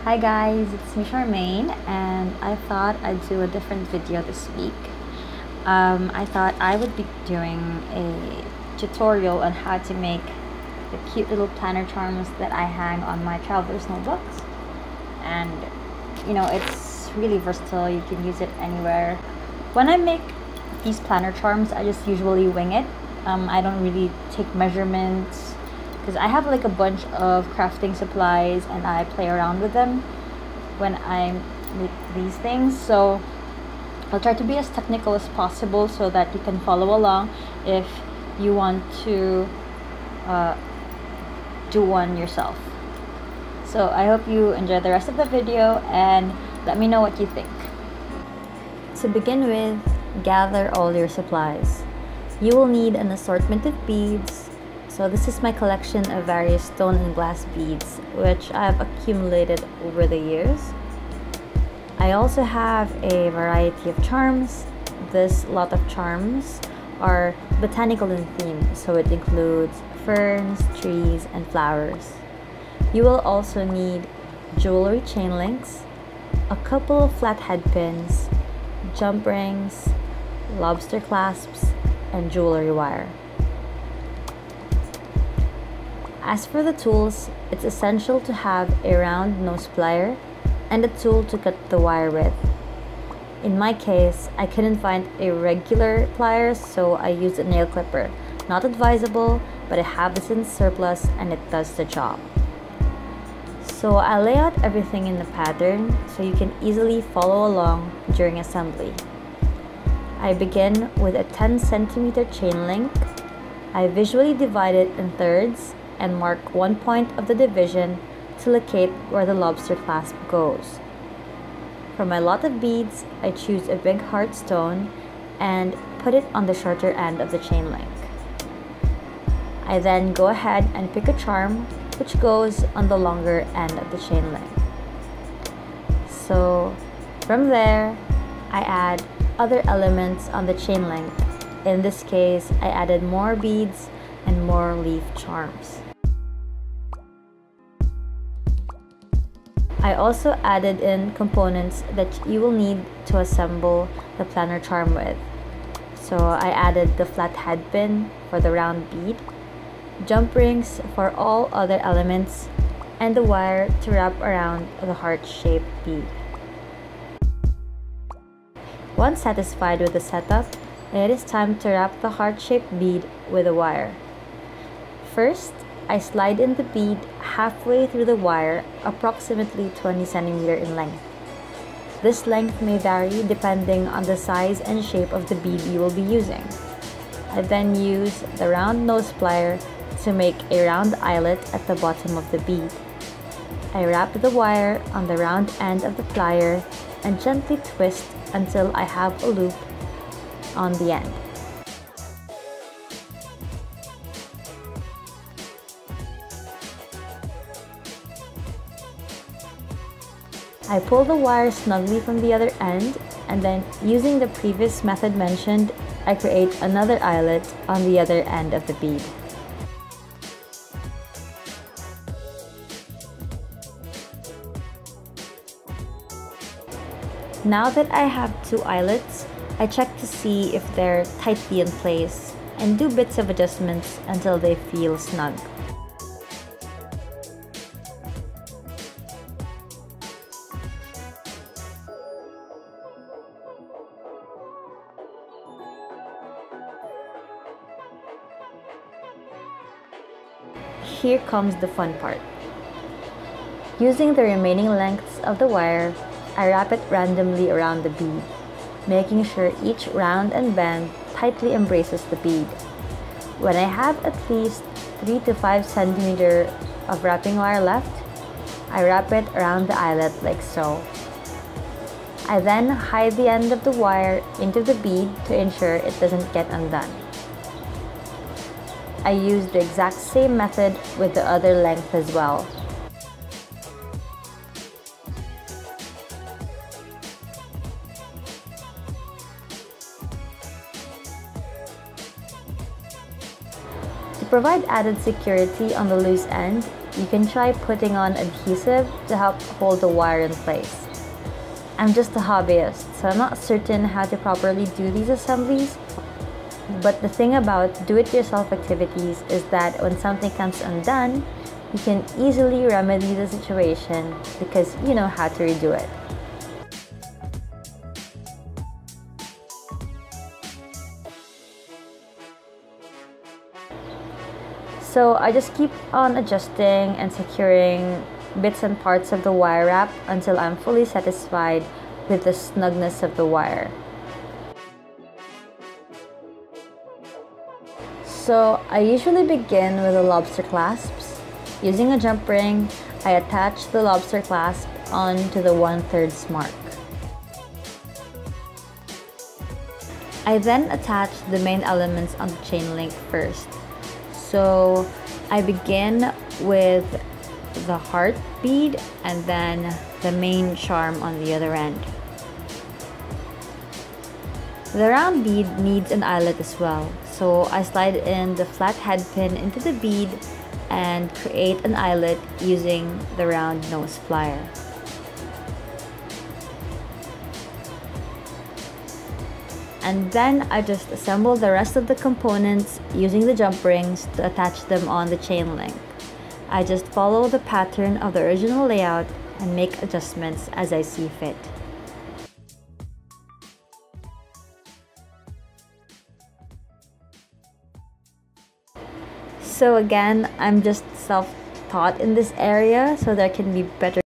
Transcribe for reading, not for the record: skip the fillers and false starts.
Hi guys, it's me Charmaine, and I thought I'd do a different video this week. I thought I would be doing a tutorial on how to make the cute little planner charms that I hang on my traveler's notebooks. And it's really versatile. You can use it anywhere. When I make these planner charms, I just usually wing it. I don't really take measurements because I have like a bunch of crafting supplies and I play around with them when I make these things. So I'll try to be as technical as possible so that you can follow along if you want to do one yourself. So I hope you enjoy the rest of the video and let me know what you think. To begin with, gather all your supplies. You will need an assortment of beads. So this is my collection of various stone and glass beads, which I've accumulated over the years. I also have a variety of charms. This lot of charms are botanical in theme, so it includes ferns, trees, and flowers. You will also need jewelry chain links, a couple of flat head pins, jump rings, lobster clasps, and jewelry wire. As for the tools, it's essential to have a round nose plier and a tool to cut the wire with. In my case, I couldn't find a regular pliers, so I used a nail clipper. Not advisable, but I have this in surplus and it does the job. So I lay out everything in the pattern so you can easily follow along during assembly. I begin with a 10 centimeter chain link. I visually divide it in thirds and mark one point of the division to locate where the lobster clasp goes. For my lot of beads, I choose a big heart stone and put it on the shorter end of the chain link. I then go ahead and pick a charm which goes on the longer end of the chain link. So from there, I add other elements on the chain link. In this case, I added more beads and more leaf charms. I also added in components that you will need to assemble the planner charm with. So I added the flat head pin for the round bead, jump rings for all other elements, and the wire to wrap around the heart-shaped bead. Once satisfied with the setup, it is time to wrap the heart-shaped bead with a wire. First, I slide in the bead halfway through the wire, approximately 20 cm in length. This length may vary depending on the size and shape of the bead you will be using. I then use the round nose plier to make a round eyelet at the bottom of the bead. I wrap the wire on the round end of the plier and gently twist until I have a loop on the end. I pull the wire snugly from the other end, and then using the previous method mentioned, I create another eyelet on the other end of the bead. Now that I have two eyelets, I check to see if they're tightly in place and do bits of adjustments until they feel snug. Here comes the fun part. Using the remaining lengths of the wire, I wrap it randomly around the bead, making sure each round and bend tightly embraces the bead. When I have at least 3 to 5 cm of wrapping wire left, I wrap it around the eyelet like so. I then hide the end of the wire into the bead to ensure it doesn't get undone. I use the exact same method with the other length as well. To provide added security on the loose end, you can try putting on adhesive to help hold the wire in place. I'm just a hobbyist, so I'm not certain how to properly do these assemblies. But the thing about do-it-yourself activities is that when something comes undone, you can easily remedy the situation because you know how to redo it. So I just keep on adjusting and securing bits and parts of the wire wrap until I'm fully satisfied with the snugness of the wire. So I usually begin with the lobster clasps. Using a jump ring, I attach the lobster clasp onto the 1/3 mark. I then attach the main elements on the chain link first. So I begin with the heart bead and then the main charm on the other end. The round bead needs an eyelet as well, so I slide in the flat head pin into the bead and create an eyelet using the round nose plier. And then I just assemble the rest of the components using the jump rings to attach them on the chain link. I just follow the pattern of the original layout and make adjustments as I see fit. So again, I'm just self-taught in this area, so there can be better